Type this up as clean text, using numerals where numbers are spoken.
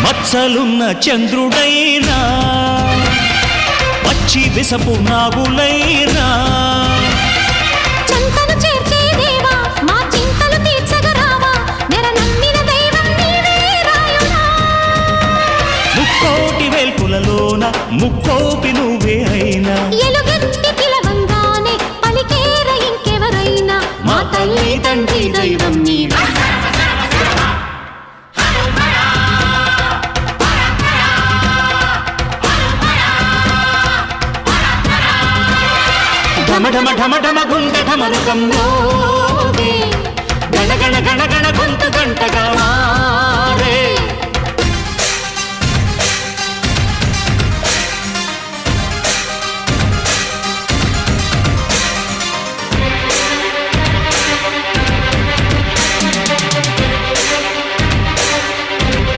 మచ్చలున్న చంద్రుడైనా పచ్చి విసపు నాగులైనా చంతను చేర్చే దేవా మా చింతలు తీర్చగరావా నెర నమ్మిన దైవం నీవే రాయుడా ముక్కోటి వేల్పులలోన ముక్కోపి నువ్వే అయినా ఎలుగెత్తి పిలవంగానే పలికేర ఇంకెవరైనా మా తల్లి తండ్రి దైవం నీవే ఢమ ఢమ ఢమ ఢమ గుండ ఢమరుకం మోగే గణ గణ గణ గణ గొంతు గంటగా